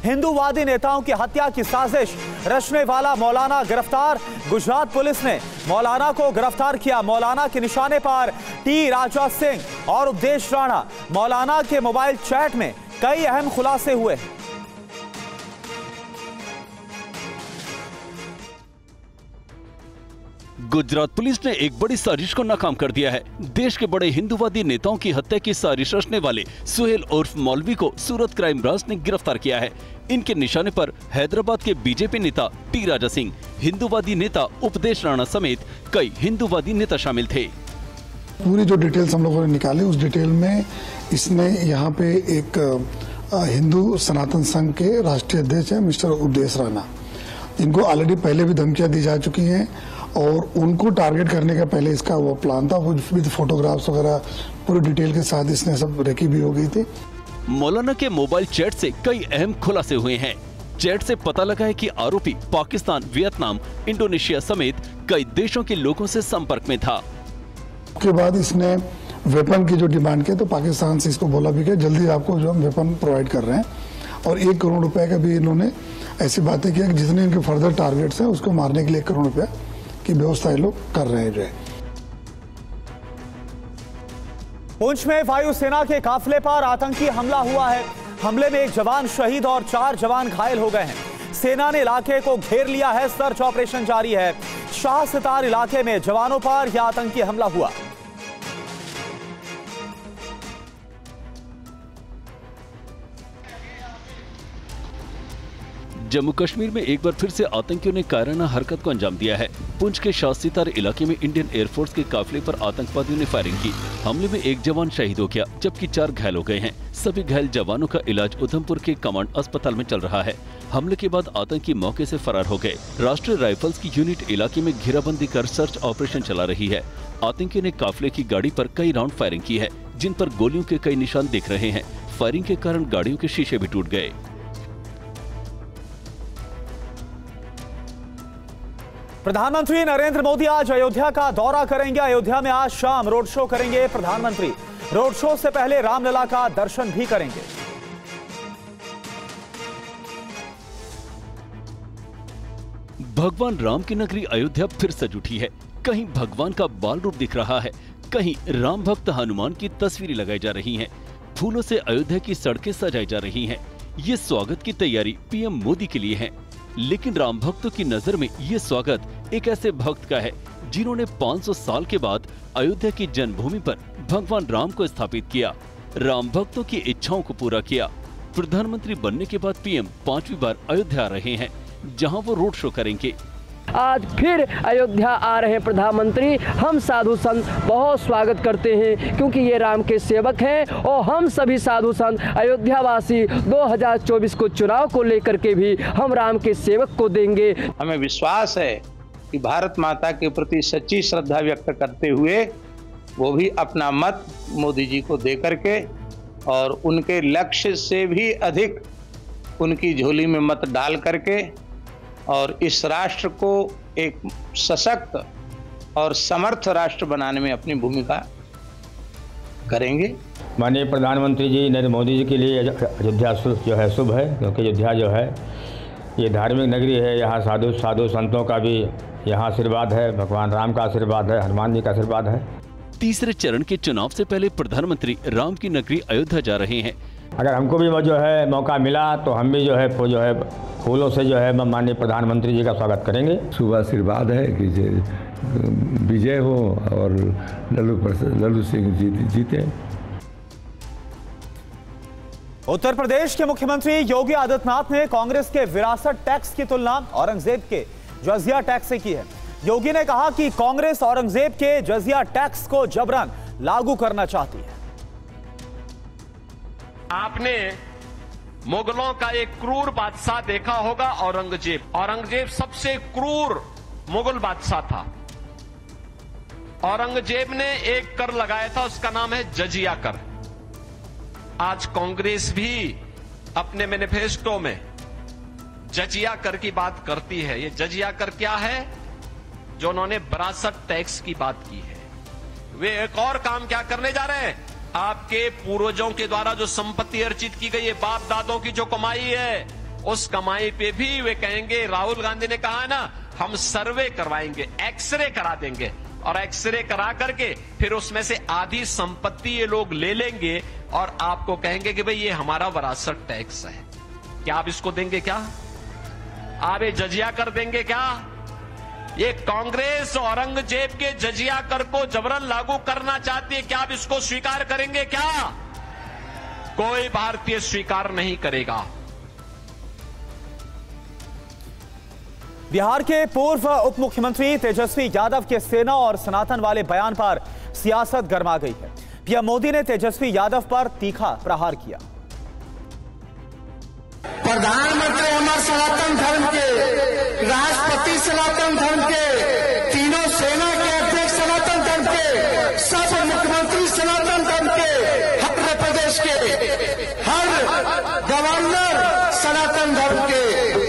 हिंदूवादी नेताओं की हत्या की साजिश रचने वाला मौलाना गिरफ्तार। गुजरात पुलिस ने मौलाना को गिरफ्तार किया। मौलाना के निशाने पर टी राजा सिंह और उपदेश राणा। मौलाना के मोबाइल चैट में कई अहम खुलासे हुए। गुजरात पुलिस ने एक बड़ी साजिश को नाकाम कर दिया है। देश के बड़े हिंदूवादी नेताओं की हत्या की साजिश रचने वाले सुहेल उर्फ मौलवी को सूरत क्राइम ब्रांच ने गिरफ्तार किया है। इनके निशाने पर हैदराबाद के बीजेपी नेता टी राजा सिंह, हिंदूवादी नेता उपदेश राणा समेत कई हिंदूवादी नेता शामिल थे। पूरी जो डिटेल्स हम लोगों ने निकाली, उस डिटेल में इसने यहाँ पे एक हिंदू सनातन संघ के राष्ट्रीय अध्यक्ष है मिस्टर उपदेश राणा, इनको ऑलरेडी पहले भी धमकियां दी जा चुकी हैं और उनको टारगेट करने का पहले इसका वो प्लान था, विद फोटोग्राफ्स वगैरह पूरी डिटेल के साथ इसने सब रेकी भी हो गई थी। मौलाना के मोबाइल चैट से कई अहम खुलासे हुए हैं। चैट से पता लगा है कि आरोपी पाकिस्तान, वियतनाम, इंडोनेशिया समेत कई देशों के लोगों से संपर्क में था। उसके बाद इसने वेपन की जो डिमांड की तो पाकिस्तान से इसको बोला भी कि जल्दी आपको जो हम वेपन प्रोवाइड कर रहे हैं और 1 करोड़ रुपए का भी इन्होंने ऐसी बातें की कि जितने इनके फर्दर टारगेट्स हैं उसको मारने के लिए 1 करोड़ रुपया की व्यवस्था ये लोग कर रहे हैं। जो है पुंछ में वायुसेना के काफिले पर आतंकी हमला हुआ है। हमले में 1 जवान शहीद और 4 जवान घायल हो गए हैं। सेना ने इलाके को घेर लिया है, सर्च ऑपरेशन जारी है। शाह सितार इलाके में जवानों पर यह आतंकी हमला हुआ। जम्मू कश्मीर में एक बार फिर से आतंकियों ने कायराना हरकत को अंजाम दिया है। पुंछ के शाह सितार इलाके में इंडियन एयरफोर्स के काफिले पर आतंकवादियों ने फायरिंग की। हमले में 1 जवान शहीद हो गया जबकि 4 घायल हो गए हैं। सभी घायल जवानों का इलाज उधमपुर के कमांड अस्पताल में चल रहा है। हमले के बाद आतंकी मौके से फरार हो गए। राष्ट्रीय राइफल्स की यूनिट इलाके में घेराबंदी कर सर्च ऑपरेशन चला रही है। आतंकियों ने काफिले की गाड़ी पर कई राउंड फायरिंग की है, जिन पर गोलियों के कई निशान दिख रहे हैं। फायरिंग के कारण गाड़ियों के शीशे भी टूट गए। प्रधानमंत्री नरेंद्र मोदी आज अयोध्या का दौरा करेंगे। अयोध्या में आज शाम रोड शो करेंगे प्रधानमंत्री। रोड शो से पहले रामलला का दर्शन भी करेंगे। भगवान राम की नगरी अयोध्या फिर सज उठी है। कहीं भगवान का बाल रूप दिख रहा है, कहीं राम भक्त हनुमान की तस्वीरें लगाई जा रही हैं। फूलों से अयोध्या की सड़कें सजाई जा रही हैं। ये स्वागत की तैयारी पीएम मोदी के लिए है। लेकिन राम भक्तों की नजर में ये स्वागत एक ऐसे भक्त का है जिन्होंने 500 साल के बाद अयोध्या की जन्मभूमि पर भगवान राम को स्थापित किया, राम भक्तों की इच्छाओं को पूरा किया। प्रधानमंत्री बनने के बाद पीएम 5वीं बार अयोध्या आ रहे हैं, जहां वो रोड शो करेंगे। आज फिर अयोध्या आ रहे प्रधानमंत्री। हम साधु संत बहुत स्वागत करते हैं क्योंकि ये राम के सेवक हैं और हम सभी साधु संत अयोध्यावासी 2024 को चुनाव को लेकर के भी हम राम के सेवक को देंगे। हमें विश्वास है कि भारत माता के प्रति सच्ची श्रद्धा व्यक्त करते हुए वो भी अपना मत मोदी जी को दे करके और उनके लक्ष्य से भी अधिक उनकी झोली में मत डाल करके और इस राष्ट्र को एक सशक्त और समर्थ राष्ट्र बनाने में अपनी भूमिका करेंगे। माननीय प्रधानमंत्री जी नरेंद्र मोदी जी के लिए अयोध्या जो है शुभ है, क्योंकि अयोध्या जो है ये धार्मिक नगरी है। यहाँ साधु संतों का भी यहाँ आशीर्वाद है, भगवान राम का आशीर्वाद है, हनुमान जी का आशीर्वाद है। तीसरे चरण के चुनाव से पहले प्रधानमंत्री राम की नगरी अयोध्या जा रहे हैं। अगर हमको भी जो है मौका मिला तो हम भी जो है फूलों से जो है माननीय प्रधानमंत्री जी का स्वागत करेंगे। शुभ आशीर्वाद है कि विजय हो और लल्लू सिंह जीते। उत्तर प्रदेश के मुख्यमंत्री योगी आदित्यनाथ ने कांग्रेस के विरासत टैक्स की तुलना औरंगजेब के जजिया टैक्स से की है। योगी ने कहा कि कांग्रेस औरंगजेब के जजिया टैक्स को जबरन लागू करना चाहती है। आपने मुगलों का एक क्रूर बादशाह देखा होगा, औरंगजेब। औरंगजेब सबसे क्रूर मुगल बादशाह था। औरंगजेब ने एक कर लगाया था, उसका नाम है जजिया कर। आज कांग्रेस भी अपने मैनिफेस्टो में जजिया कर की बात करती है। ये जजिया कर क्या है? जो उन्होंने विरासत टैक्स की बात की है। वे एक और काम क्या करने जा रहे हैं? आपके पूर्वजों के द्वारा जो संपत्ति अर्जित की गई है, बाप दादों की जो कमाई है, उस कमाई पे भी वे कहेंगे, राहुल गांधी ने कहा ना, हम सर्वे करवाएंगे, एक्सरे करा देंगे और एक्सरे करा करके फिर उसमें से आधी संपत्ति ये लोग ले लेंगे और आपको कहेंगे कि भाई ये हमारा विरासत टैक्स है। क्या आप इसको देंगे? क्या आप ये जजिया कर देंगे? क्या ये कांग्रेस औरंगजेब के जजिया कर को जबरन लागू करना चाहती है? क्या आप इसको स्वीकार करेंगे? क्या कोई भारतीय स्वीकार नहीं करेगा। बिहार के पूर्व उप मुख्यमंत्री तेजस्वी यादव के सेना और सनातन वाले बयान पर सियासत गर्मा गई है। पीएम मोदी ने तेजस्वी यादव पर तीखा प्रहार किया। प्रधानमंत्री हमारे सनातन धर्म के, राष्ट्रपति सनातन धर्म के, तीनों सेना के अध्यक्ष सनातन धर्म के, सब मुख्यमंत्री सनातन धर्म के, हर प्रदेश के हर गवर्नर सनातन धर्म के,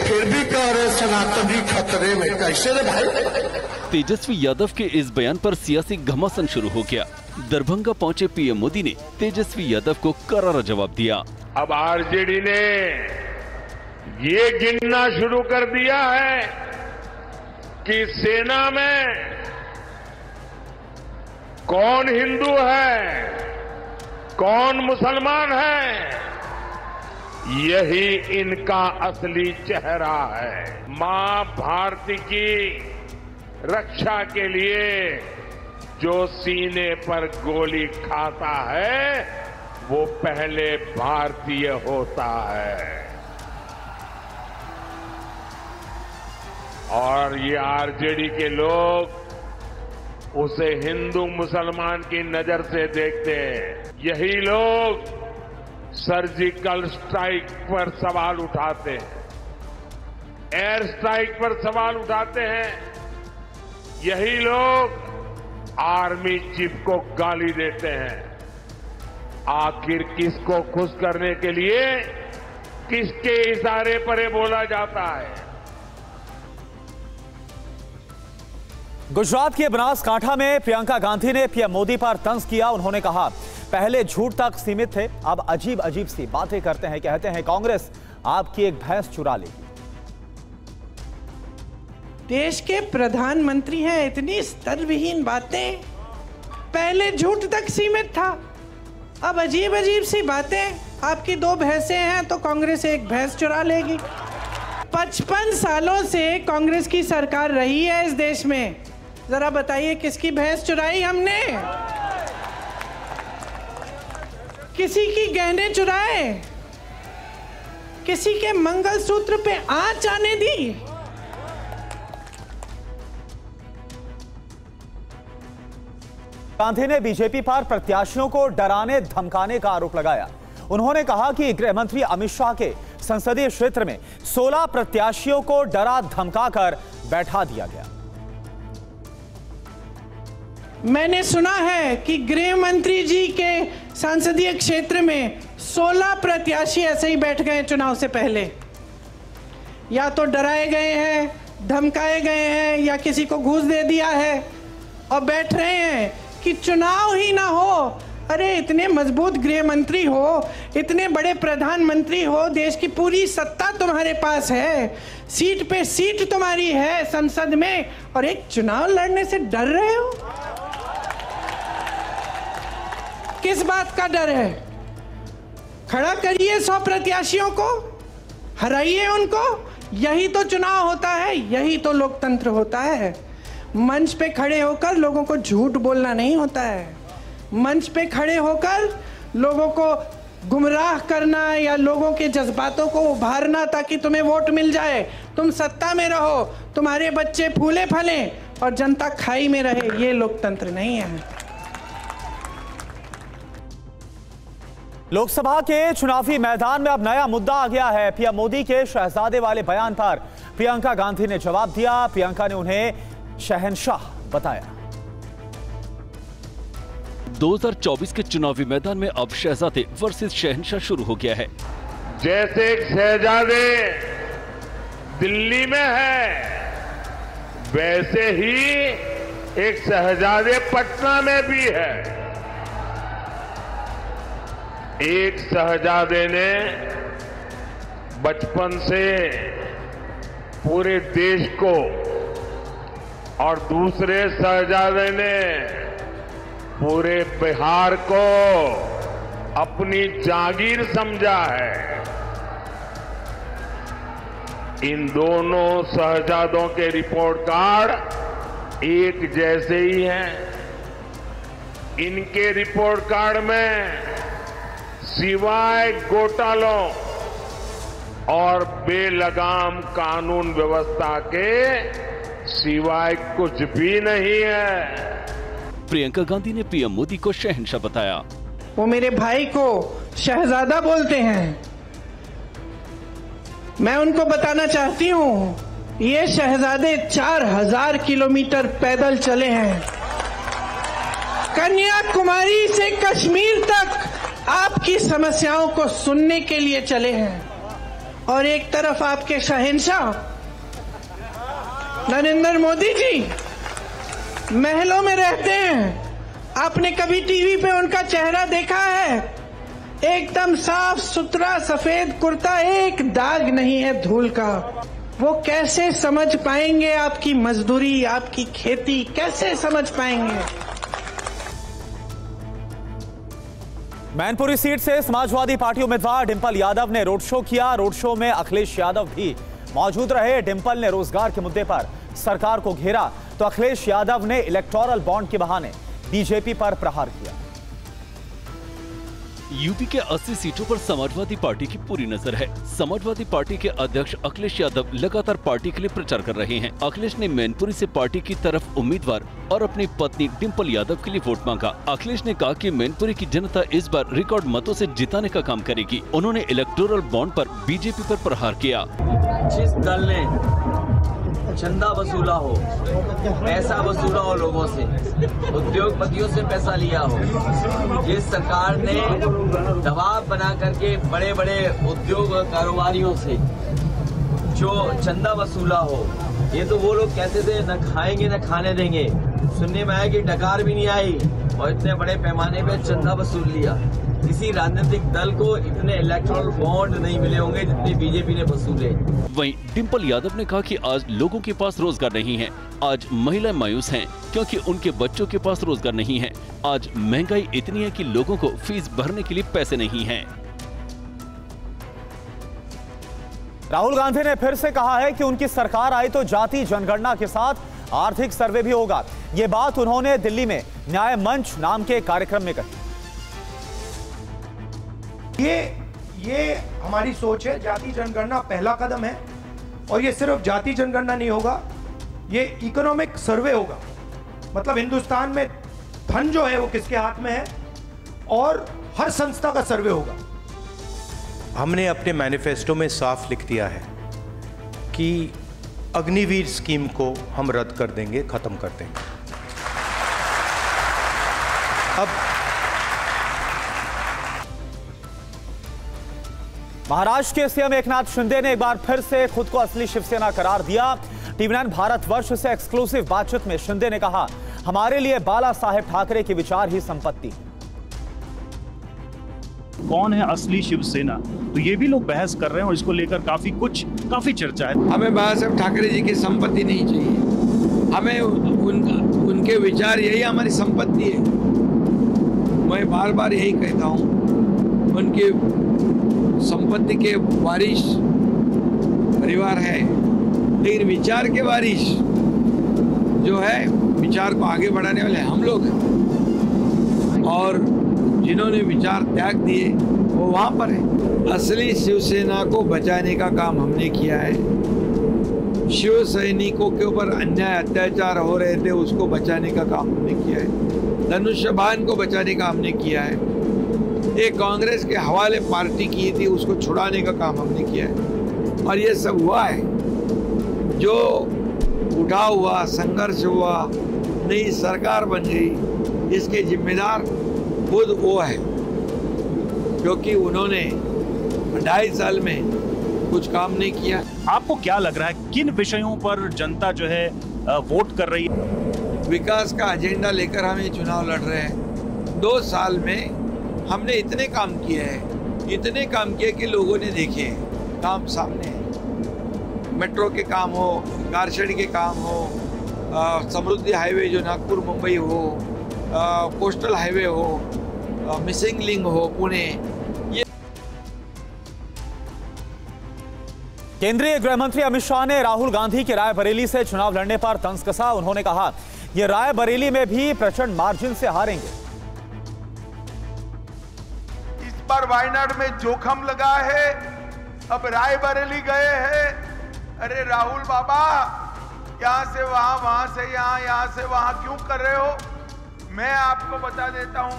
फिर भी कह रहे सनातनी खतरे में। कैसे रे भाई? तेजस्वी यादव के इस बयान पर सियासी घमासान शुरू हो गया। दरभंगा पहुंचे पीएम मोदी ने तेजस्वी यादव को करारा जवाब दिया। अब आरजेडी ने ये गिनना शुरू कर दिया है कि सेना में कौन हिंदू है, कौन मुसलमान है। यही इनका असली चेहरा है। मां भारती की रक्षा के लिए जो सीने पर गोली खाता है वो पहले भारतीय होता है। और ये आरजेडी के लोग उसे हिंदू मुसलमान की नजर से देखते हैं। यही लोग सर्जिकल स्ट्राइक पर सवाल उठाते हैं, एयर स्ट्राइक पर सवाल उठाते हैं। यही लोग आर्मी चीफ को गाली देते हैं। आखिर किसको खुश करने के लिए किसके इशारे पर ये बोला जाता है? गुजरात के बनासकांठा में प्रियंका गांधी ने पीएम मोदी पर तंज किया। उन्होंने कहा, पहले झूठ तक सीमित थे, अब अजीब अजीब सी बातें करते हैं। कहते हैं कांग्रेस आपकी एक भैंस चुरा लेगी। देश के प्रधानमंत्री हैं, इतनी स्तरविहीन बातें। पहले झूठ तक सीमित था, अब अजीब अजीब सी बातें। आपकी 2 भैंसें हैं तो कांग्रेस एक भैंस चुरा लेगी। 55 सालों से कांग्रेस की सरकार रही है इस देश में। जरा बताइए किसकी भैंस चुराई हमने? किसी की गहने चुराए? किसी के मंगलसूत्र पे आंच आने दी? गांधी ने बीजेपी पर प्रत्याशियों को डराने धमकाने का आरोप लगाया। उन्होंने कहा कि गृह मंत्री अमित शाह के संसदीय क्षेत्र में 16 प्रत्याशियों को डरा धमकाकर बैठा दिया गया। मैंने सुना है कि गृह मंत्री जी के संसदीय क्षेत्र में 16 प्रत्याशी ऐसे ही बैठ गए चुनाव से पहले। या तो डराए गए हैं, धमकाए गए हैं, या किसी को घूस दे दिया है और बैठ रहे हैं कि चुनाव ही ना हो। अरे इतने मजबूत गृह मंत्री हो, इतने बड़े प्रधानमंत्री हो, देश की पूरी सत्ता तुम्हारे पास है, सीट पे सीट तुम्हारी है संसद में, और एक चुनाव लड़ने से डर रहे हो? किस बात का डर है? खड़ा करिए 100 प्रत्याशियों को, हराइए उनको। यही तो चुनाव होता है, यही तो लोकतंत्र होता है। मंच पे खड़े होकर लोगों को झूठ बोलना नहीं होता है। मंच पे खड़े होकर लोगों को गुमराह करना या लोगों के जज्बातों को उभारना ताकि तुम्हें वोट मिल जाए, तुम सत्ता में रहो, तुम्हारे बच्चे फूले फलें और जनता खाई में रहे, ये लोकतंत्र नहीं है। लोकसभा के चुनावी मैदान में अब नया मुद्दा आ गया है। पीएम मोदी के शहजादे वाले बयान पर प्रियंका गांधी ने जवाब दिया। प्रियंका ने उन्हें शहंशाह बताया। 2024 के चुनावी मैदान में अब शहजादे वर्सेस शहंशाह शुरू हो गया है। जैसे एक शहजादे दिल्ली में है, वैसे ही एक शहजादे पटना में भी है। एक शहजादे ने बचपन से पूरे देश को और दूसरे शहजादे ने पूरे बिहार को अपनी जागीर समझा है। इन दोनों शहजादों के रिपोर्ट कार्ड एक जैसे ही हैं। इनके रिपोर्ट कार्ड में सिवाय घोटालों और बेलगाम कानून व्यवस्था के सिवाय कुछ भी नहीं है। प्रियंका गांधी ने पीएम मोदी को शहंशाह बताया। वो मेरे भाई को शहजादा बोलते हैं। मैं उनको बताना चाहती हूँ, ये शहजादे 4000 किलोमीटर पैदल चले हैं। कन्याकुमारी से कश्मीर तक आपकी समस्याओं को सुनने के लिए चले हैं। और एक तरफ आपके शहंशाह नरेंद्र मोदी जी महलों में रहते हैं। आपने कभी टीवी पे उनका चेहरा देखा है? एकदम साफ सुथरा सफेद कुर्ता, एक दाग नहीं है धूल का। वो कैसे समझ पाएंगे आपकी मजदूरी, आपकी खेती कैसे समझ पाएंगे? मैनपुरी सीट से समाजवादी पार्टी उम्मीदवार डिंपल यादव ने रोड शो किया। रोड शो में अखिलेश यादव भी मौजूद रहे। डिंपल ने रोजगार के मुद्दे पर सरकार को घेरा तो अखिलेश यादव ने इलेक्टोरल बॉन्ड के बहाने बीजेपी पर प्रहार किया। यूपी के 80 सीटों पर समाजवादी पार्टी की पूरी नजर है। समाजवादी पार्टी के अध्यक्ष अखिलेश यादव लगातार पार्टी के लिए प्रचार कर रहे हैं। अखिलेश ने मैनपुरी से पार्टी की तरफ उम्मीदवार और अपनी पत्नी डिंपल यादव के लिए वोट मांगा। अखिलेश ने कहा कि मैनपुरी की जनता इस बार रिकॉर्ड मतों से जिताने का काम करेगी। उन्होंने इलेक्टोरल बॉन्ड पर बीजेपी पर प्रहार किया। जिस दल ने चंदा वसूला हो, पैसा वसूला हो, लोगों से, उद्योगपतियों से पैसा लिया हो, जिस सरकार ने दबाव बना करके बड़े बड़े उद्योग कारोबारियों से जो चंदा वसूला हो, ये तो वो लोग कहते थे न खाएंगे न खाने देंगे। सुनने में आया कि डकार भी नहीं आई और इतने बड़े पैमाने पे चंदा वसूल लिया। किसी राजनीतिक दल को इतने इलेक्टोरल बॉन्ड नहीं मिले होंगे जितने बीजेपी ने वसूले। वहीं डिंपल यादव ने कहा कि आज लोगों के पास रोजगार नहीं है। आज महिलाएं मायूस हैं क्योंकि उनके बच्चों के पास रोजगार नहीं है। आज महंगाई इतनी है कि लोगों को फीस भरने के लिए पैसे नहीं हैं। राहुल गांधी ने फिर से कहा है कि उनकी सरकार आई तो जाति जनगणना के साथ आर्थिक सर्वे भी होगा। ये बात उन्होंने दिल्ली में न्याय मंच नाम के कार्यक्रम में कही। ये हमारी सोच है। जाति जनगणना पहला कदम है और ये सिर्फ जाति जनगणना नहीं होगा, ये इकोनॉमिक सर्वे होगा। मतलब हिंदुस्तान में धन जो है वो किसके हाथ में है और हर संस्था का सर्वे होगा। हमने अपने मैनिफेस्टो में साफ लिख दिया है कि अग्निवीर स्कीम को हम रद्द कर देंगे, खत्म कर देंगे। अब महाराष्ट्र के सीएम एकनाथ शिंदे ने एक बार फिर से खुद को असली शिवसेना करार दिया। टीवी 9 भारतवर्ष से एक्सक्लूसिव बातचीत में शिंदे ने कहा, हमारे लिए बाला साहेब ठाकरे के विचार ही संपत्ति। कौन है असली शिवसेना, तो ये भी लोग बहस कर रहे हैं और इसको लेकर काफी चर्चा है। हमें बाला साहेब ठाकरे जी की संपत्ति नहीं चाहिए, हमें उनके विचार यही हमारी संपत्ति है। मैं बार बार यही कहता हूँ, उनके संपत्ति के वारिस परिवार है, लेकिन विचार के वारिस जो है, विचार को आगे बढ़ाने वाले हम लोग हैं और जिन्होंने विचार त्याग दिए वो वहाँ पर है। असली शिवसेना को बचाने का काम हमने किया है। शिव सैनिकों के ऊपर अन्याय अत्याचार हो रहे थे, उसको बचाने का काम हमने किया है। धनुष्यबाण को बचाने का हमने किया है। एक कांग्रेस के हवाले पार्टी की थी, उसको छुड़ाने का काम हमने किया है। और ये सब हुआ है, जो उठा हुआ, संघर्ष हुआ, नई सरकार बन गई, इसके जिम्मेदार खुद वो है, क्योंकि उन्होंने 2.5 साल में कुछ काम नहीं किया। आपको क्या लग रहा है किन विषयों पर जनता जो है वोट कर रही है? विकास का एजेंडा लेकर हम ये चुनाव लड़ रहे हैं। 2 साल में हमने इतने काम किए हैं, इतने काम किए कि लोगों ने देखे। काम सामने है। मेट्रो के काम हो, कारशेड के काम हो, समृद्धि हाईवे जो नागपुर मुंबई हो, कोस्टल हाईवे हो, मिसिंग लिंक हो पुणे। केंद्रीय गृह मंत्री अमित शाह ने राहुल गांधी के रायबरेली से चुनाव लड़ने पर तंज कसा। उन्होंने कहा, ये रायबरेली में भी प्रचंड मार्जिन से हारेंगे। इस बार वायनाड में जोखम लगा है, अब रायबरेली गए हैं। अरे राहुल बाबा, यहाँ से वहां, वहां से यहाँ, यहाँ से वहां क्यों कर रहे हो? मैं आपको बता देता हूं,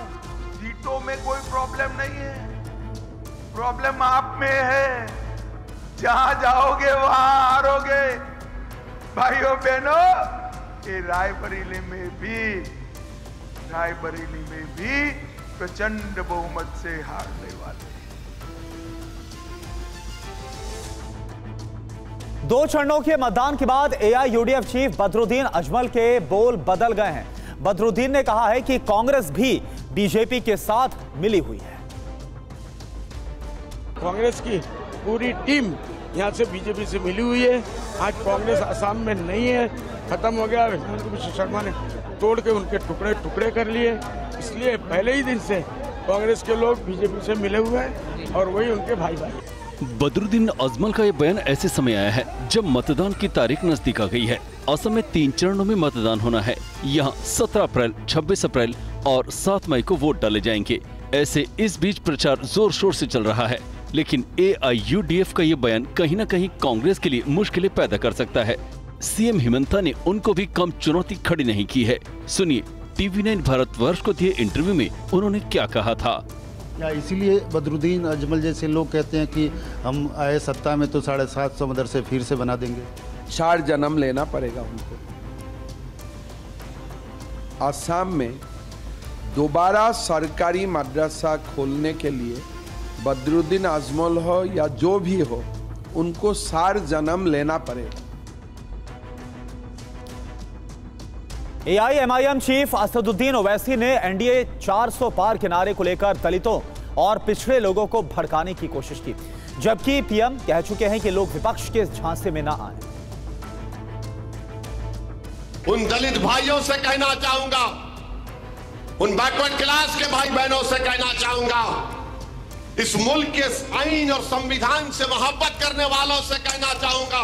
सीटों में कोई प्रॉब्लम नहीं है, प्रॉब्लम आप में है। जहां जाओगे वहां हारोगे। भाइयों बहनों, ये रायबरेली में भी प्रचंड बहुमत से हारने वाले। 2 चरणों के मतदान के बाद एआईयूडीएफ चीफ बदरुद्दीन अजमल के बोल बदल गए हैं। बदरुद्दीन ने कहा है कि कांग्रेस भी बीजेपी के साथ मिली हुई है। कांग्रेस की पूरी टीम यहाँ से बीजेपी से मिली हुई है। आज कांग्रेस असम में नहीं है, खत्म हो गया। हिमंत बिश्व शर्मा ने तोड़ के उनके टुकड़े टुकड़े कर लिए, इसलिए पहले ही दिन से कांग्रेस के लोग बीजेपी से मिले हुए हैं और वही उनके भाई भाई। बदरुद्दीन अजमल का ये बयान ऐसे समय आया है जब मतदान की तारीख नजदीक आ गई है। असम में 3 चरणों में मतदान होना है। यहाँ 17 अप्रैल, 26 अप्रैल और 7 मई को वोट डाले जाएंगे। ऐसे इस बीच प्रचार जोर शोर से चल रहा है, लेकिन एआईयूडीएफ का ये बयान कहीं न कहीं कांग्रेस के लिए मुश्किलें पैदा कर सकता है। सीएम हिमंता ने उनको भी कम चुनौती खड़ी नहीं की है। सुनिए TV9 भारतवर्ष को दिए इंटरव्यू में उन्होंने क्या कहा था। या इसीलिए बदरुद्दीन अजमल जैसे लोग कहते हैं कि हम आए सत्ता में तो 750 मदरसे फिर से बना देंगे। 4 जन्म लेना पड़ेगा उनको। असम में दोबारा सरकारी मदरसा खोलने के लिए बदरुद्दीन अजमल हो या जो भी हो, उनको 4 जन्म लेना पड़ेगा। एआईएमआईएम चीफ असदुद्दीन ओवैसी ने एनडीए 400 पार के नारे को लेकर दलितों और पिछड़े लोगों को भड़काने की कोशिश की, जबकि पीएम कह चुके हैं कि लोग विपक्ष के झांसे में न आए। उन दलित भाइयों से कहना चाहूंगा, उन बैकवर्ड क्लास के भाई बहनों से कहना चाहूंगा, इस मुल्क के आईन और संविधान से मोहब्बत करने वालों से कहना चाहूंगा,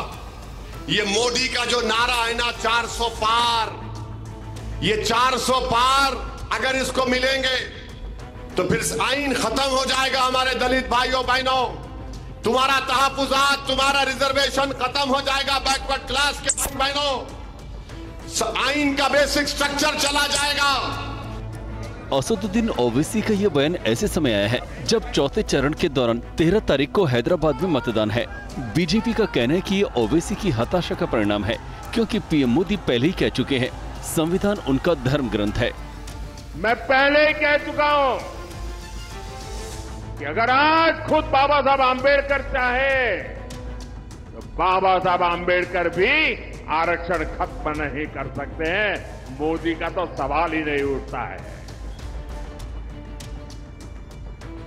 ये मोदी का जो नारा है ना 400 पार, ये 400 पार अगर इसको मिलेंगे तो फिर आईन खत्म हो जाएगा। हमारे दलित भाइयों बहनों, तुम्हारा तहफुजात, तुम्हारा रिजर्वेशन खत्म हो जाएगा। बैकवर्ड क्लास के भाई बहनों, आईन का बेसिक स्ट्रक्चर चला जाएगा। असदुद्दीन ओवैसी का ये बयान ऐसे समय आया है जब चौथे चरण के दौरान 13 तारीख को हैदराबाद में मतदान है। बीजेपी का कहना है कि ये ओवैसी की हताशा का परिणाम है, क्योंकि पीएम मोदी पहले ही कह चुके हैं संविधान उनका धर्म ग्रंथ है। मैं पहले ही कह चुका हूं कि अगर आज खुद बाबा साहब आम्बेडकर चाहे तो बाबा साहब आम्बेडकर भी आरक्षण खत्म नहीं कर सकते हैं। मोदी का तो सवाल ही नहीं उठता है।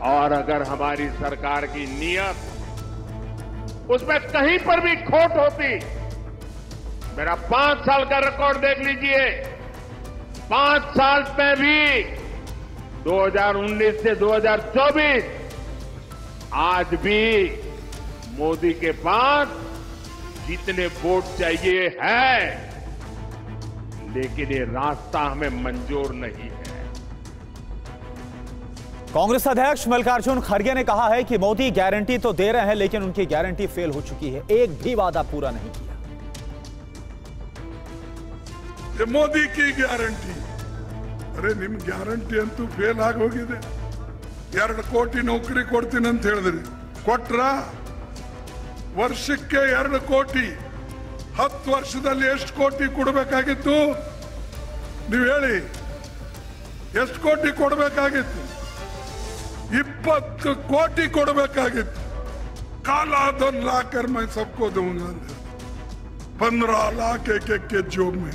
और अगर हमारी सरकार की नीयत उसमें कहीं पर भी खोट होती, मेरा 5 साल का रिकॉर्ड देख लीजिए, 5 साल में भी 2019 से 2024 आज भी मोदी के पास जितने वोट चाहिए है, लेकिन ये रास्ता हमें मंजूर नहीं है। कांग्रेस अध्यक्ष मल्लिकार्जुन खड़गे ने कहा है कि मोदी गारंटी तो दे रहे हैं, लेकिन उनकी गारंटी फेल हो चुकी है। एक भी वादा पूरा नहीं किया। ये मोदी की गारंटी, अरे निम ಗ್ಯಾರಂಟಿ ಅಂತೂ ಫೇಲ್ ಆಗೋಗಿದೆ। 2 ಕೋಟಿ ನೌಕರಿ ಕೊಡ್ತೀನಿ ಅಂತ ಹೇಳಿದ್ರಿ, ಕೊಟ್ರ? ವರ್ಷಕ್ಕೆ 2 ಕೋಟಿ, 10 ವರ್ಷದಲ್ಲಿ ಎಷ್ಟು ಕೋಟಿ ಕೊಡಬೇಕಾಗಿತ್ತು ನೀವು ಹೇಳಿ? ಎಷ್ಟು ಕೋಟಿ ಕೊಡಬೇಕಾಗಿತ್ತು? 20 ಕೋಟಿ ಕೊಡಬೇಕಾಗಿತ್ತು। काला धन लाकर मैं सबको दूंगा, 15 लाख एक के जोब में।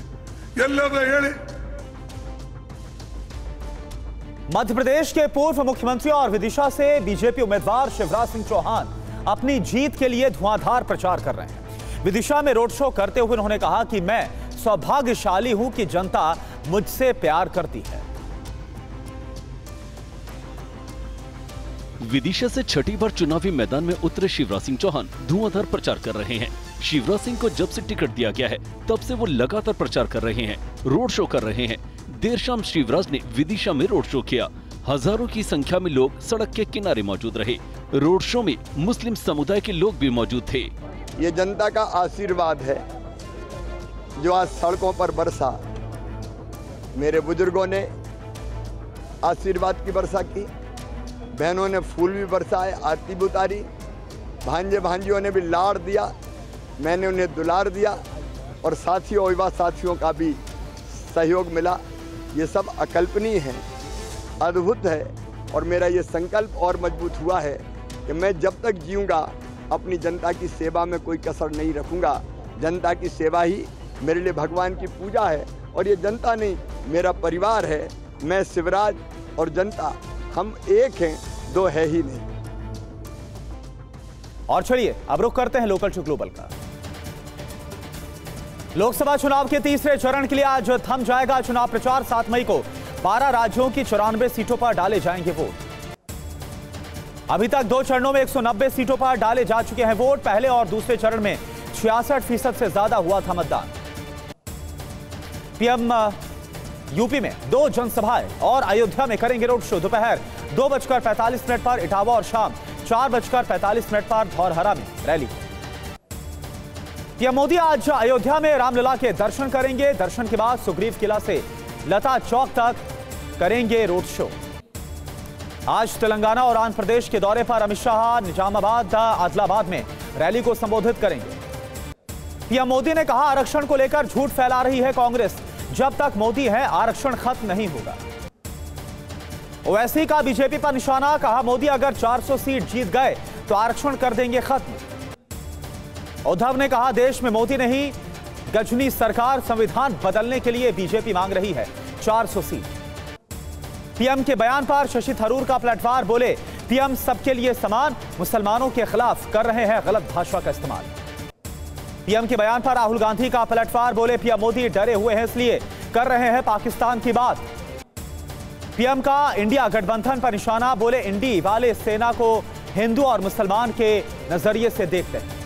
मध्य प्रदेश के पूर्व मुख्यमंत्री और विदिशा से बीजेपी उम्मीदवार शिवराज सिंह चौहान अपनी जीत के लिए धुआंधार प्रचार कर रहे हैं। विदिशा में रोड शो करते हुए उन्होंने कहा कि मैं सौभाग्यशाली हूं कि जनता मुझसे प्यार करती है। विदिशा से छठी बार चुनावी मैदान में उतरे शिवराज सिंह चौहान धुआंधार प्रचार कर रहे हैं। शिवराज सिंह को जब से टिकट दिया गया है तब से वो लगातार प्रचार कर रहे हैं, रोड शो कर रहे हैं। देर शाम शिवराज ने विदिशा में रोड शो किया। हजारों की संख्या में लोग सड़क के किनारे मौजूद रहे। रोड शो में मुस्लिम समुदाय के लोग भी मौजूद थे। ये जनता का आशीर्वाद है जो आज सड़कों पर बरसा। मेरे बुजुर्गों ने आशीर्वाद की वर्षा की, बहनों ने फूल भी बरसाए, आरती भी उतारी, भांजे भांजियों ने भी लाड़ दिया, मैंने उन्हें दुलार दिया और साथियों और युवा साथियों का भी सहयोग मिला। ये सब अकल्पनीय है, अद्भुत है और मेरा ये संकल्प और मजबूत हुआ है कि मैं जब तक जीऊँगा अपनी जनता की सेवा में कोई कसर नहीं रखूँगा। जनता की सेवा ही मेरे लिए भगवान की पूजा है और ये जनता नहीं, मेरा परिवार है। मैं शिवराज और जनता हम एक हैं, दो है ही नहीं। और चलिए अब रुख करते हैं लोकल टू ग्लोबल का। लोकसभा चुनाव के तीसरे चरण के लिए आज थम जाएगा चुनाव प्रचार। 7 मई को 12 राज्यों की 94 सीटों पर डाले जाएंगे वोट। अभी तक 2 चरणों में 190 सीटों पर डाले जा चुके हैं वोट। पहले और दूसरे चरण में 66% से ज्यादा हुआ था मतदान। पीएम यूपी में 2 जनसभाएं और अयोध्या में करेंगे रोड शो। दोपहर 2:45 पर इटावा और शाम 4:45 पर धौरहरा में रैली। पीएम मोदी आज अयोध्या में रामलला के दर्शन करेंगे। दर्शन के बाद सुग्रीव किला से लता चौक तक करेंगे रोड शो। आज तेलंगाना और आंध्र प्रदेश के दौरे पर अमित शाह निजामाबाद आदिलाबाद में रैली को संबोधित करेंगे। पीएम मोदी ने कहा आरक्षण को लेकर झूठ फैला रही है कांग्रेस, जब तक मोदी है आरक्षण खत्म नहीं होगा। ओवैसी का बीजेपी पर निशाना, कहा मोदी अगर 400 सीट जीत गए तो आरक्षण कर देंगे खत्म। उद्धव ने कहा देश में मोदी नहीं गजनी सरकार, संविधान बदलने के लिए बीजेपी मांग रही है 400 सीट। पीएम के बयान पर शशि थरूर का पलटवार, बोले पीएम सबके लिए समान, मुसलमानों के खिलाफ कर रहे हैं गलत भाषा का इस्तेमाल। पीएम के बयान पर राहुल गांधी का पलटवार, बोले पीएम मोदी डरे हुए हैं इसलिए कर रहे हैं पाकिस्तान की बात। पीएम का इंडिया गठबंधन पर निशाना, बोले इंडी वाले सेना को हिंदू और मुसलमान के नजरिए से देखते हैं।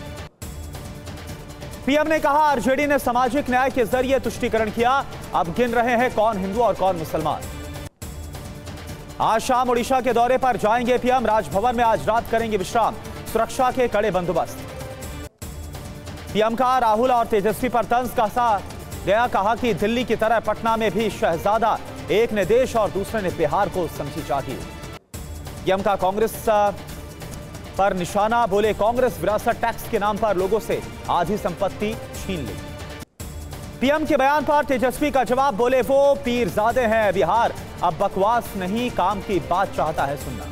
पीएम ने कहा आरजेडी ने सामाजिक न्याय के जरिए तुष्टीकरण किया, अब गिन रहे हैं कौन हिंदू और कौन मुसलमान। आज शाम ओडिशा के दौरे पर जाएंगे पीएम। राजभवन में आज रात करेंगे विश्राम, सुरक्षा के कड़े बंदोबस्त। पीएम का राहुल और तेजस्वी पर तंज कसा गया, कहा कि दिल्ली की तरह पटना में भी शहजादा, एक ने देश और दूसरे ने बिहार को समझी जागीर। पीएम का कांग्रेस पर निशाना, बोले कांग्रेस विरासत टैक्स के नाम पर लोगों से आधी संपत्ति छीन ली। पीएम के बयान पर तेजस्वी का जवाब, बोले वो पीरजादे हैं बिहार, अब बकवास नहीं काम की बात चाहता है सुनना।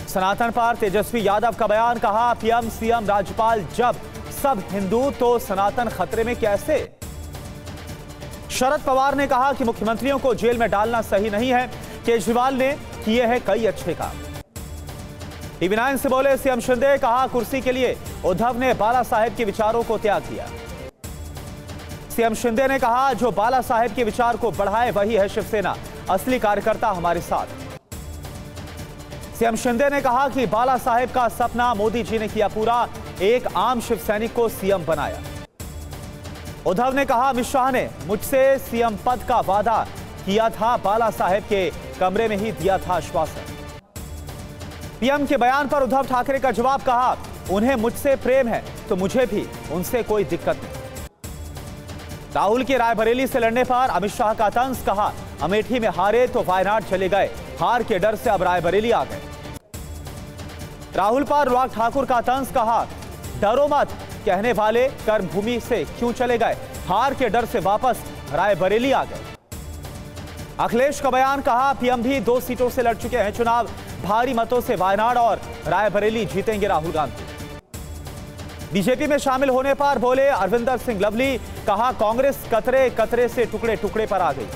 सनातन पर तेजस्वी यादव का बयान, कहा पीएम सीएम राज्यपाल जब सब हिंदू तो सनातन खतरे में कैसे। शरद पवार ने कहा कि मुख्यमंत्रियों को जेल में डालना सही नहीं है, केजरीवाल ने किए हैं कई अच्छे काम। टीवी 9 से बोले सीएम शिंदे, कहा कुर्सी के लिए उद्धव ने बाला साहेब के विचारों को त्याग दिया। सीएम शिंदे ने कहा जो बाला साहेब के विचार को बढ़ाए वही है शिवसेना, असली कार्यकर्ता हमारे साथ। सीएम शिंदे ने कहा कि बाला साहेब का सपना मोदी जी ने किया पूरा, एक आम शिव सैनिक को सीएम बनाया। उद्धव ने कहा अमित शाह ने मुझसे सीएम पद का वादा किया था, बाला साहेब के कमरे में ही दिया था आश्वासन। पीएम के बयान पर उद्धव ठाकरे का जवाब, कहा उन्हें मुझसे प्रेम है तो मुझे भी उनसे कोई दिक्कत नहीं। राहुल के रायबरेली से लड़ने पर अमित शाह का तंज, कहा अमेठी में हारे तो वायनाड चले गए, हार के डर से अब रायबरेली आ गए। राहुल पर अनुराग ठाकुर का तंज, कहा डरो मत, कहने वाले कर्मभूमि से क्यों चले गए, हार के डर से वापस रायबरेली आ गए। अखिलेश का बयान, कहा पीएम भी 2 सीटों से लड़ चुके हैं चुनाव, भारी मतों से वायनाड और रायबरेली जीतेंगे राहुल गांधी। बीजेपी में शामिल होने पर बोले अरविंदर सिंह लवली, कहा कांग्रेस कतरे कतरे से टुकड़े टुकड़े पर आ गई।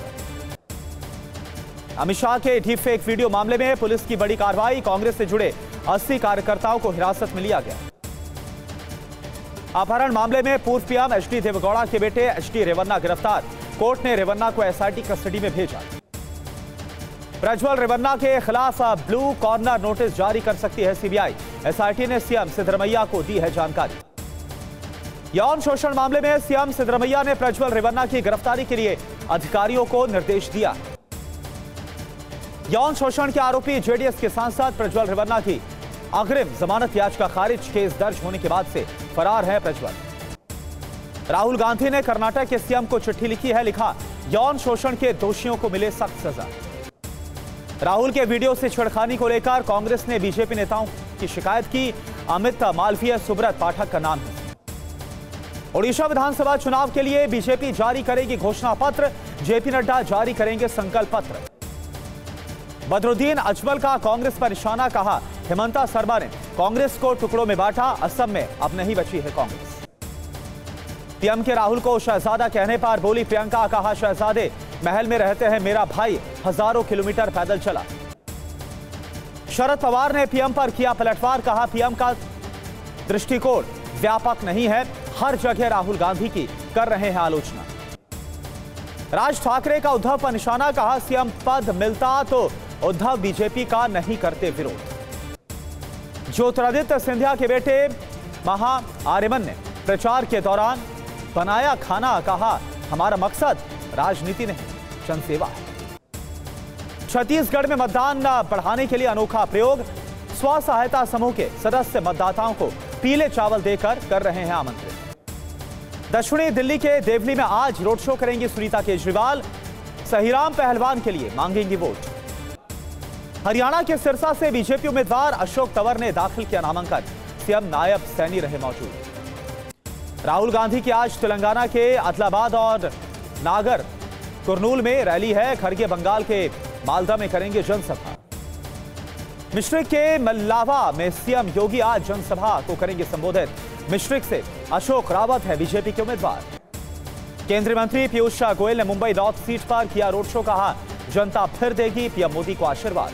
अमित शाह के डीप फेक वीडियो मामले में पुलिस की बड़ी कार्रवाई, कांग्रेस से जुड़े 80 कार्यकर्ताओं को हिरासत में लिया गया। अपहरण मामले में पूर्व पीएम एचडी देवेगौड़ा के बेटे एचडी रेवन्ना गिरफ्तार, कोर्ट ने रेवन्ना को एसआईटी कस्टडी में भेजा। प्रज्वल रेवन्ना के खिलाफ ब्लू कॉर्नर नोटिस जारी कर सकती है सीबीआई, एसआईटी ने सीएम सिद्धरमैया को दी है जानकारी। यौन शोषण मामले में सीएम सिद्धरमैया ने प्रज्वल रेवन्ना की गिरफ्तारी के लिए अधिकारियों को निर्देश दिया। यौन शोषण के आरोपी जेडीएस के सांसद प्रज्वल रेवन्ना की अग्रिम जमानत याचिका खारिज, केस दर्ज होने के बाद से फरार है प्रज्वल। राहुल गांधी ने कर्नाटक के सीएम को चिट्ठी लिखी है, लिखा यौन शोषण के दोषियों को मिले सख्त सजा। राहुल के वीडियो से छेड़खानी को लेकर कांग्रेस ने बीजेपी नेताओं की शिकायत की, अमित मालवीय सुब्रत पाठक का नाम है। ओडिशा विधानसभा चुनाव के लिए बीजेपी जारी करेगी घोषणा पत्र, जेपी नड्डा जारी करेंगे संकल्प पत्र। बदरुद्दीन अजमल का कांग्रेस पर निशाना, कहा हेमंता शर्मा ने कांग्रेस को टुकड़ों में बांटा, असम में अब नहीं बची है कांग्रेस। पीएम के राहुल को शहजादा कहने पर बोली प्रियंका, कहा शहजादे महल में रहते हैं, मेरा भाई हजारों किलोमीटर पैदल चला। शरद पवार ने पीएम पर किया पलटवार, कहा पीएम का दृष्टिकोण व्यापक नहीं है, हर जगह राहुल गांधी की कर रहे हैं आलोचना। राज ठाकरे का उद्धव पर निशाना, कहा सीएम पद मिलता तो उद्धव बीजेपी का नहीं करते विरोध। ज्योतिरादित्य सिंधिया के बेटे महा आर्यमन ने प्रचार के दौरान बनाया खाना, कहा हमारा मकसद राजनीति नहीं जनसेवा है। छत्तीसगढ़ में मतदान बढ़ाने के लिए अनोखा प्रयोग, स्व सहायता समूह के सदस्य मतदाताओं को पीले चावल देकर कर रहे हैं आमंत्रित। दक्षिणी दिल्ली के देवली में आज रोड शो करेंगी सुनीता केजरीवाल, सहीराम पहलवान के लिए मांगेंगी वोट। हरियाणा के सिरसा से बीजेपी उम्मीदवार अशोक तंवर ने दाखिल किया नामांकन, सीएम नायब सैनी रहे मौजूद। राहुल गांधी की आज तेलंगाना के आदिलाबाद और नागर कुरनूल में रैली है, खरगे बंगाल के मालदा में करेंगे जनसभा। मिश्रिक के मल्लावा में सीएम योगी आज जनसभा को करेंगे संबोधित, मिश्रिक से अशोक रावत है बीजेपी के उम्मीदवार। केंद्रीय मंत्री पीयूष गोयल ने मुंबई नॉर्थ सीट पर किया रोड शो, कहा जनता फिर देगी पीएम मोदी को आशीर्वाद।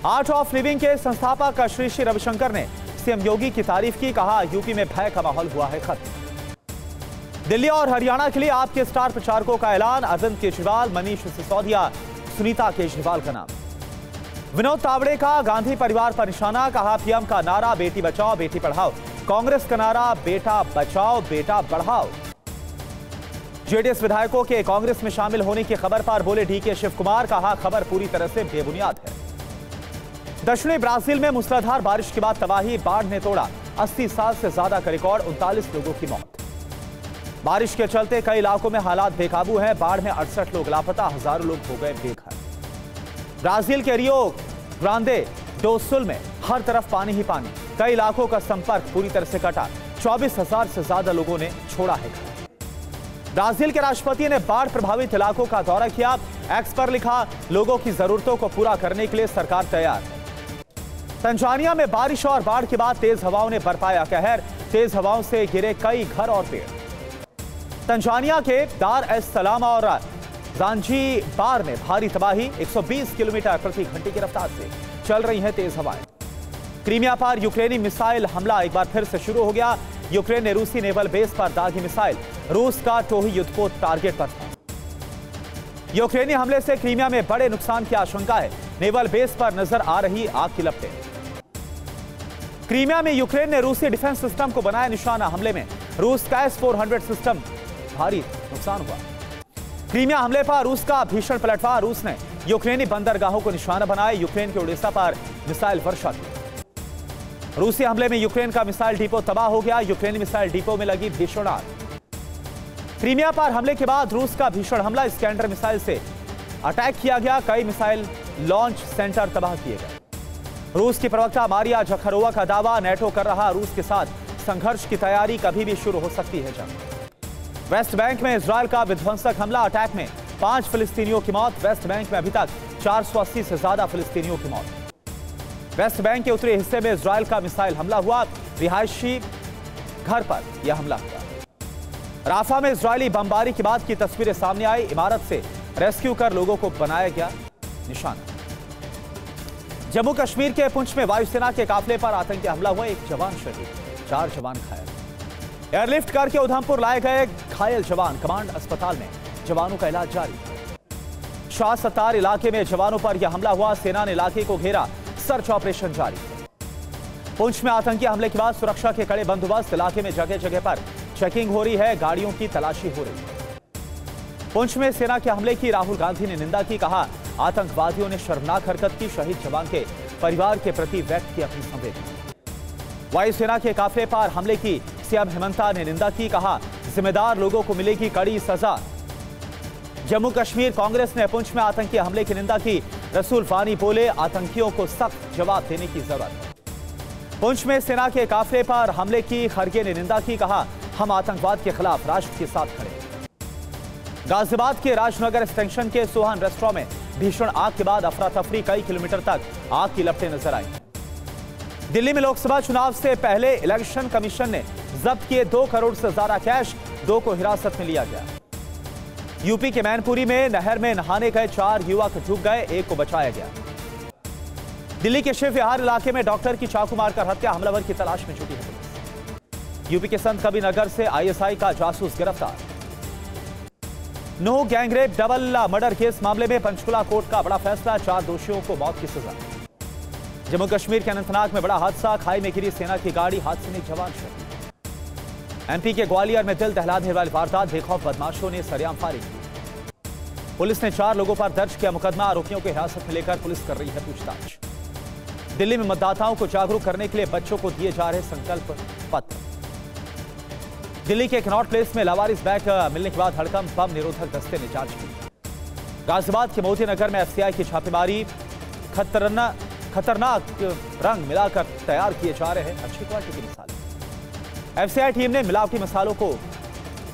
आर्ट ऑफ लिविंग के संस्थापक श्री श्री रविशंकर ने सीएम योगी की तारीफ की, कहा यूपी में भय का माहौल हुआ है खत्म। दिल्ली और हरियाणा के लिए आपके स्टार प्रचारकों का ऐलान, अरविंद केजरीवाल, मनीष सिसोदिया, सुनीता केजरीवाल का नाम। विनोद तावड़े का गांधी परिवार पर निशाना, कहा पीएम का नारा बेटी बचाओ बेटी पढ़ाओ, कांग्रेस का नारा बेटा बचाओ बेटा बढ़ाओ। जेडीएस विधायकों के कांग्रेस में शामिल होने की खबर पर बोले डीके शिव कुमार, कहा खबर पूरी तरह से बेबुनियाद है। दक्षिणी ब्राजील में मूसलाधार बारिश के बाद तबाही, बाढ़ ने तोड़ा 80 साल से ज्यादा का रिकॉर्ड, 39 लोगों की मौत। बारिश के चलते कई इलाकों में हालात बेकाबू हैं, बाढ़ में 68 लोग लापता, हजारों लोग हो गए बेघर। ब्राजील के रियो ग्रांडे डो सुल में हर तरफ पानी ही पानी, कई इलाकों का संपर्क पूरी तरह से कटा, 24,000 से ज्यादा लोगों ने छोड़ा है घर। ब्राजील के राष्ट्रपति ने बाढ़ प्रभावित इलाकों का दौरा किया, एक्स पर लिखा लोगों की जरूरतों को पूरा करने के लिए सरकार तैयार है। तंजानिया में बारिश और बाढ़ के बाद तेज हवाओं ने बरपाया कहर, तेज हवाओं से गिरे कई घर और पेड़। तंजानिया के दार एस सलाम और ज़ांजीबार में भारी तबाही, 120 किलोमीटर प्रति घंटे की रफ्तार से चल रही हैं तेज हवाएं। क्रीमिया पर यूक्रेनी मिसाइल हमला एक बार फिर से शुरू हो गया, यूक्रेन ने रूसी नेवल बेस पर दागी मिसाइल, रूस का टोही युद्धपोत टारगेट पर था। यूक्रेनी हमले से क्रीमिया में बड़े नुकसान की आशंका है, नेवल बेस पर नजर आ रही आग की लपटें। क्रीमिया में यूक्रेन ने रूसी डिफेंस सिस्टम को बनाया निशाना, हमले में रूस का S-400 सिस्टम भारी नुकसान हुआ। क्रीमिया हमले पर रूस का भीषण पलटवार, रूस ने यूक्रेनी बंदरगाहों को निशाना बनाया, यूक्रेन के ओडिशा पर मिसाइल वर्षा की। रूसी हमले में यूक्रेन का मिसाइल डिपो तबाह हो गया, यूक्रेनी मिसाइल डिपो में लगी भीषण आग। क्रीमिया पर हमले के बाद रूस का भीषण हमला, स्कैंडर मिसाइल से अटैक किया गया, कई मिसाइल लॉन्च सेंटर तबाह किए गए। रूस की प्रवक्ता मारिया जखरोवा का दावा, नेटो कर रहा रूस के साथ संघर्ष की तैयारी, कभी भी शुरू हो सकती है जंग। वेस्ट बैंक में इजरायल का विध्वंसक हमला, अटैक में 5 फिलिस्तीनियों की मौत, वेस्ट बैंक में अभी तक 480 से ज्यादा फिलिस्तीनियों की मौत। वेस्ट बैंक के उत्तरी हिस्से में इजरायल का मिसाइल हमला हुआ, रिहायशी घर पर यह हमला हुआ। राफा में इजरायली बमबारी के बाद की तस्वीरें सामने आई, इमारत से रेस्क्यू कर लोगों को बनाया गया निशाना। जम्मू कश्मीर के पुंछ में वायुसेना के काफिले पर आतंकी हमला हुआ, एक जवान शहीद, 4 जवान घायल। एयरलिफ्ट करके उधमपुर लाए गए घायल जवान, कमांड अस्पताल में जवानों का इलाज जारी। शाह सत्तार इलाके में जवानों पर यह हमला हुआ, सेना ने इलाके को घेरा, सर्च ऑपरेशन जारी। पुंछ में आतंकी हमले के बाद सुरक्षा के कड़े बंदोबस्त, इलाके में जगह जगह पर चेकिंग हो रही है, गाड़ियों की तलाशी हो रही है। पुंछ में सेना के हमले की राहुल गांधी ने निंदा की, कहा आतंकवादियों ने शर्मनाक हरकत की, शहीद जवान के परिवार के प्रति व्यक्त की अपनी संवेदना। वायुसेना के काफिले पर हमले की सीएम हेमंता ने निंदा की, कहा जिम्मेदार लोगों को मिलेगी कड़ी सजा। जम्मू कश्मीर कांग्रेस ने पुंछ में आतंकी हमले की निंदा की, रसूल फानी बोले आतंकियों को सख्त जवाब देने की जरूरत है। पुंछ में सेना के काफिले पर हमले की खड़गे ने निंदा की, कहा हम आतंकवाद के खिलाफ राष्ट्र के साथ खड़े। गाजियाबाद के राजनगर एक्सटेंशन के सोहन रेस्टोरेंट में भीषण आग के बाद अफरा तफरी, कई किलोमीटर तक आग की लपटें नजर आई। दिल्ली में लोकसभा चुनाव से पहले इलेक्शन कमीशन ने जब्त किए 2 करोड़ से ज्यादा कैश, 2 को हिरासत में लिया गया। यूपी के मैनपुरी में नहर में नहाने गए 4 युवक डूब गए, 1 को बचाया गया। दिल्ली के शिव विहार इलाके में डॉक्टर की चाकू मारकर हत्या, हमलावर की तलाश में जुटी है पुलिस। यूपी के संत कबीरनगर से आईएसआई का जासूस गिरफ्तार। नूह गैंगरेप डबल मर्डर केस मामले में पंचकुला कोर्ट का बड़ा फैसला, 4 दोषियों को मौत की सजा। जम्मू कश्मीर के अनंतनाग में बड़ा हादसा, खाई में गिरी सेना की गाड़ी, हादसे में जवान शहीद। एमपी के ग्वालियर में दिल दहला देने वाली वारदात, बेखौफ बदमाशों ने सरेआम फायरिंग की। पुलिस ने 4 लोगों पर दर्ज किया मुकदमा, आरोपियों को हिरासत में लेकर पुलिस कर रही है पूछताछ। दिल्ली में मतदाताओं को जागरूक करने के लिए बच्चों को दिए जा रहे संकल्प पत्र। दिल्ली के कनॉट प्लेस में लावारिस बैग मिलने के बाद हड़कंप, बम निरोधक दस्ते ने जांच की। गाजियाबाद के मोती नगर में एफसीआई की छापेमारी, खतरनाक रंग मिलाकर तैयार किए जा रहे हैं अच्छी क्वालिटी के मसाले। एफसीआई टीम ने मिलावटी मसालों को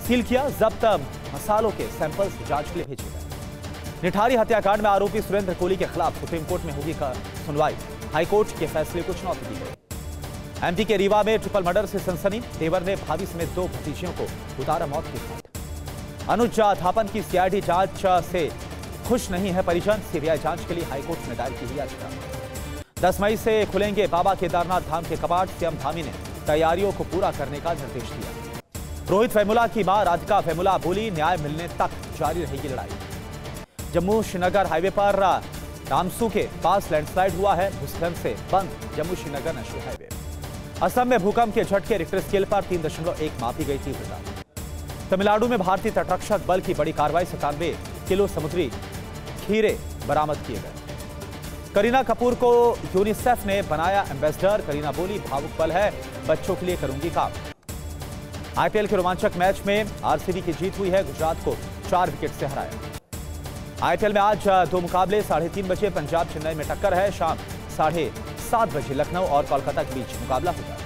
सील किया, जब्त मसालों के सैंपल्स जांच के लिए भेजे गए। निठारी हत्याकांड में आरोपी सुरेंद्र कोहली के खिलाफ सुप्रीम कोर्ट में होगी सुनवाई, हाईकोर्ट के फैसले को चुनौती दी गई। एमपी के रीवा में ट्रिपल मर्डर से सनसनी, देवर ने भाभी समेत 2 भतीजियों को उतारा मौत के घाट। अनुज थापन की सीआईडी जांच से खुश नहीं है परिजन, सीबीआई जांच के लिए हाईकोर्ट में दायर की याचिका। 10 मई से खुलेंगे बाबा केदारनाथ धाम के कपाट, सीएम धामी ने तैयारियों को पूरा करने का निर्देश दिया। रोहित वेमुला की मां राधिका वेमुला बोली, न्याय मिलने तक जारी रहेगी लड़ाई। जम्मू श्रीनगर हाईवे पर रामसू के पास लैंडस्लाइड हुआ है, भूस्खलन से बंद जम्मू श्रीनगर नेशनल हाईवे। असम में भूकंप के झटके, रिक्टर स्केल पर 3.1 मापी गई तीव्रता। तमिलनाडु में भारतीय तटरक्षक बल की बड़ी कार्रवाई, 97 किलो समुद्री खीरे बरामद किए गए। करीना कपूर को यूनिसेफ ने बनाया एम्बेसडर, करीना बोली भावुक पल है, बच्चों के लिए करूंगी काम। आईपीएल के रोमांचक मैच में आरसीबी की जीत हुई है, गुजरात को 4 विकेट से हराया। आईपीएल में आज 2 मुकाबले, 3:30 बजे पंजाब चेन्नई में टक्कर है, शाम 7:30 बजे लखनऊ और कोलकाता के बीच मुकाबला होगा।